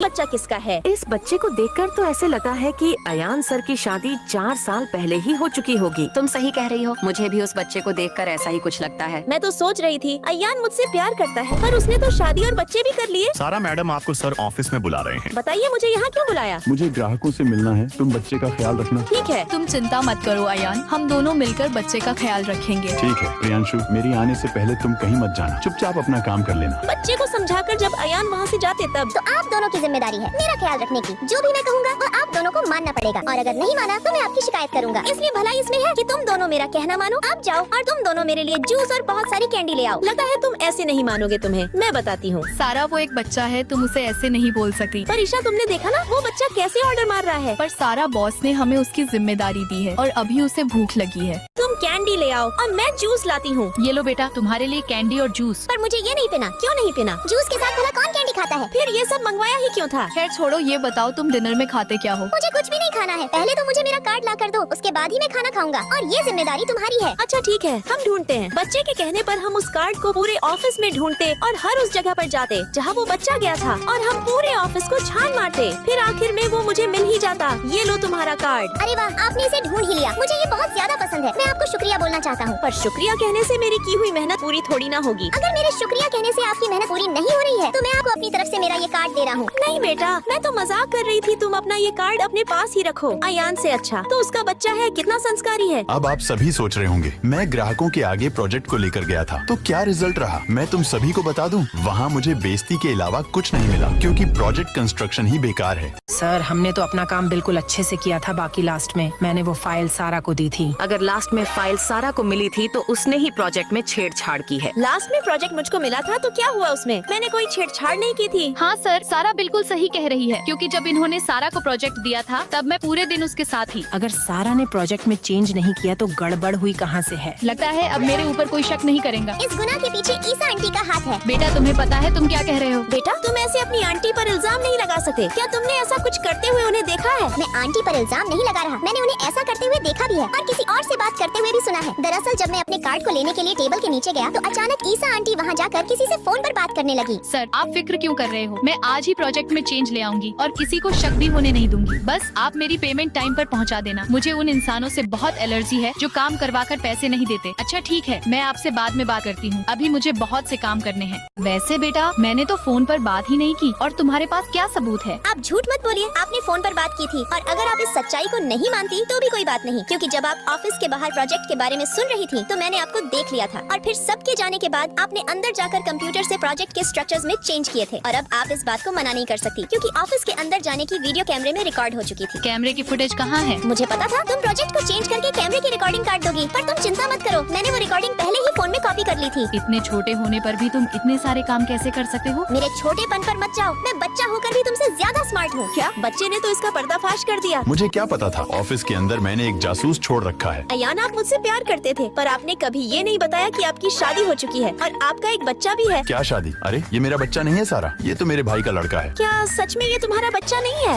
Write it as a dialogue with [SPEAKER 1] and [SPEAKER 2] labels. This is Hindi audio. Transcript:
[SPEAKER 1] बच्चा किसका है?
[SPEAKER 2] इस बच्चे को देखकर तो ऐसे लगा है कि अयान सर की शादी 4 साल पहले ही हो चुकी होगी।
[SPEAKER 3] तुम सही कह रही हो, मुझे भी उस बच्चे को देखकर ऐसा ही कुछ लगता है।
[SPEAKER 1] मैं तो सोच रही थी अयान मुझसे प्यार करता है, पर उसने तो शादी और बच्चे भी कर लिए।
[SPEAKER 4] सारा मैडम आपको सर ऑफिस में बुला रहे हैं।
[SPEAKER 1] बताइए मुझे यहाँ क्यों बुलाया?
[SPEAKER 5] मुझे ग्राहकों से मिलना है, तुम बच्चे का ख्याल रखना।
[SPEAKER 1] ठीक है।
[SPEAKER 6] तुम चिंता मत करो अयान, हम दोनों मिलकर बच्चे का ख्याल रखेंगे।
[SPEAKER 5] ठीक है प्रियांशु, मेरी आने से पहले तुम कहीं मत जाना, चुपचाप अपना काम कर लेना।
[SPEAKER 1] बच्चे को समझाकर जब अयान वहाँ से जाते तब
[SPEAKER 7] तो आप दोनों की जिम्मेदारी है मेरा ख्याल रखने की। जो भी मैं कहूँगा वो आप दोनों को मानना पड़ेगा, और अगर नहीं माना तो मैं आपकी शिकायत करूँगा। इसलिए भलाई इसमें है कि तुम दोनों मेरा कहना मानो। आप जाओ और तुम दोनों मेरे लिए जूस और बहुत सारी कैंडी ले आओ।
[SPEAKER 1] लगता है तुम ऐसे नहीं मानोगे। तुम्हें मैं बताती हूँ।
[SPEAKER 6] सारा वो एक बच्चा है, तुम उसे ऐसे नहीं बोल सकती।
[SPEAKER 1] पर ईशा, तुमने देखा ना वो बच्चा कैसे ऑर्डर मार रहा है।
[SPEAKER 6] पर सारा बॉस ने हमें उसकी जिम्मेदारी दी है और अभी उसे भूख लगी है।
[SPEAKER 1] तुम कैंडी ले आओ और मैं जूस लाती हूँ।
[SPEAKER 6] ये लो बेटा, तुम्हारे लिए कैंडी और जूस।
[SPEAKER 7] पर मुझे ये नहीं पीना।
[SPEAKER 1] क्यों नहीं पीना?
[SPEAKER 7] जूस के साथ भला कौन कैंडी खाता है?
[SPEAKER 1] फिर ये सब मंगवाया ही क्यों था?
[SPEAKER 6] खैर छोड़ो, ये बताओ तुम डिनर में खाते क्या हो?
[SPEAKER 7] मुझे कुछ भी नहीं खाना है। पहले तो मुझे मेरा कार्ड ला कर दो, उसके बाद ही मैं खाना खाऊंगा, और ये जिम्मेदारी तुम्हारी है।
[SPEAKER 1] अच्छा ठीक है, हम ढूंढते हैं। बच्चे के कहने पर हम उस कार्ड को पूरे ऑफिस में ढूंढते और हर उस जगह पर जाते जहाँ वो बच्चा गया था, और हम पूरे ऑफिस को छान मारते। फिर आखिर में वो मुझे मिल ही जाता। ये लो तुम्हारा कार्ड।
[SPEAKER 7] अरे वाह, आपने इसे ढूंढ ही लिया। मुझे ये बहुत ज्यादा पसंद है। मैं आपको शुक्रिया बोलना चाहता हूँ।
[SPEAKER 1] पर शुक्रिया कहने से मेरी की हुई मेहनत पूरी थोड़ी ना होगी।
[SPEAKER 7] अगर मेरे शुक्रिया कहने से आपकी मेहनत पूरी नहीं हो रही है तो मैं आपको अपनी तरफ से मेरा ये कार्ड दे रहा हूँ।
[SPEAKER 1] नहीं बेटा, मैं तो मजाक कर रही थी। तुम अपना ये कार्ड अपने पास ही रखो। अयान से अच्छा तो उसका बच्चा है, कितना संस्कारी है।
[SPEAKER 4] अब आप सभी सोच रहे होंगे, मैं ग्राहकों के आगे प्रोजेक्ट को लेकर गया था तो क्या रिजल्ट रहा, मैं तुम सभी को बता दूं, वहाँ मुझे बेइज्जती के अलावा कुछ नहीं मिला, क्योंकि प्रोजेक्ट कंस्ट्रक्शन ही बेकार है।
[SPEAKER 2] सर, हमने तो अपना काम बिल्कुल अच्छे से किया था। बाकी लास्ट में मैंने वो फाइल सारा को दी थी। अगर लास्ट में फाइल सारा को मिली थी तो उसने ही प्रोजेक्ट में छेड़छाड़ की है।
[SPEAKER 1] लास्ट में प्रोजेक्ट मुझको मिला था तो क्या हुआ उसमें? मैंने कोई छेड़छाड़ नहीं की थी।
[SPEAKER 6] हाँ सर, सारा बिल्कुल सही कह रही है, क्योंकि जब इन्होंने सारा को प्रोजेक्ट दिया था तब मैं पूरे दिन उसके साथ ही।
[SPEAKER 2] अगर सारा ने प्रोजेक्ट में चेंज नहीं किया तो गड़बड़ हुई कहाँ से है?
[SPEAKER 6] लगता है अब मेरे ऊपर कोई शक नहीं करेगा।
[SPEAKER 7] इस गुनाह के पीछे ईसा आंटी का हाथ है।
[SPEAKER 6] बेटा तुम्हें पता है तुम क्या कह रहे हो?
[SPEAKER 1] बेटा, तुम ऐसे अपनी आंटी पर इल्जाम नहीं लगा सकते। क्या तुमने ऐसा कुछ करते हुए उन्हें देखा है?
[SPEAKER 7] मैं आंटी पर इल्जाम नहीं लगा रहा, मैंने उन्हें ऐसा करते हुए देखा भी है और किसी और से बात करते हुए भी सुना है। दरअसल जब मैं अपने कार्ड को लेने के लिए टेबल के नीचे गया तो अचानक ईसा आंटी वहाँ जाकर किसी से फोन पर बात करने लगी।
[SPEAKER 6] सर, आप फिक्र क्यों कर रहे हो? मैं आज ही प्रोजेक्ट में चेंज ले आऊंगी और किसी को शक भी होने नहीं दूंगी। बस आप मेरी पेमेंट टाइम पर पहुंचा देना। मुझे उन इंसानों से बहुत एलर्जी है जो काम करवाकर पैसे नहीं देते। अच्छा ठीक है, मैं आपसे बाद में बात करती हूँ, अभी मुझे बहुत से काम करने हैं। वैसे बेटा, मैंने तो फोन पर बात ही नहीं की, और तुम्हारे पास क्या सबूत है?
[SPEAKER 7] आप झूठ मत बोलिए, आपने फोन पर बात की थी। और अगर आप इस सच्चाई को नहीं मानती तो भी कोई बात नहीं, क्योंकि जब आप ऑफिस के बाहर प्रोजेक्ट के बारे में सुन रही थी तो मैंने आपको देख लिया था, और फिर सबके जाने के बाद आपने अंदर जाकर कंप्यूटर से प्रोजेक्ट के स्ट्रक्चर्स में चेंज किए थे। और अब आप इस बात को मना नहीं कर सकती, क्योंकि ऑफिस के अंदर जाने की वीडियो कैमरे में रिकॉर्ड हो चुकी थी।
[SPEAKER 6] कैमरे की फुटेज कहाँ है?
[SPEAKER 7] मुझे पता था तुम प्रोजेक्ट को चेंज करके कैमरे की रिकॉर्डिंग काट दोगी, पर तुम चिंता मत करो, मैंने वो रिकॉर्डिंग पहले ही फोन में कॉपी कर ली थी।
[SPEAKER 6] इतने छोटे होने पर भी तुम इतने सारे काम कैसे कर सकते हो?
[SPEAKER 7] मेरे छोटेपन पर मत जाओ, मैं बच्चा होकर भी तुमसे ज्यादा स्मार्ट हूँ।
[SPEAKER 1] क्या बच्चे ने तो इसका पर्दाफाश कर दिया?
[SPEAKER 4] मुझे क्या पता था, ऑफिस के अंदर मैंने एक जासूस छोड़ रखा है।
[SPEAKER 1] अयान, आप मुझसे प्यार करते थे, पर आपने कभी ये नहीं बताया कि आपकी शादी हो चुकी है और आपका एक बच्चा भी है।
[SPEAKER 4] क्या शादी? अरे ये मेरा बच्चा नहीं है सारा, ये तो मेरे भाई का लड़का है।
[SPEAKER 1] क्या सच में ये तुम्हारा बच्चा नहीं है?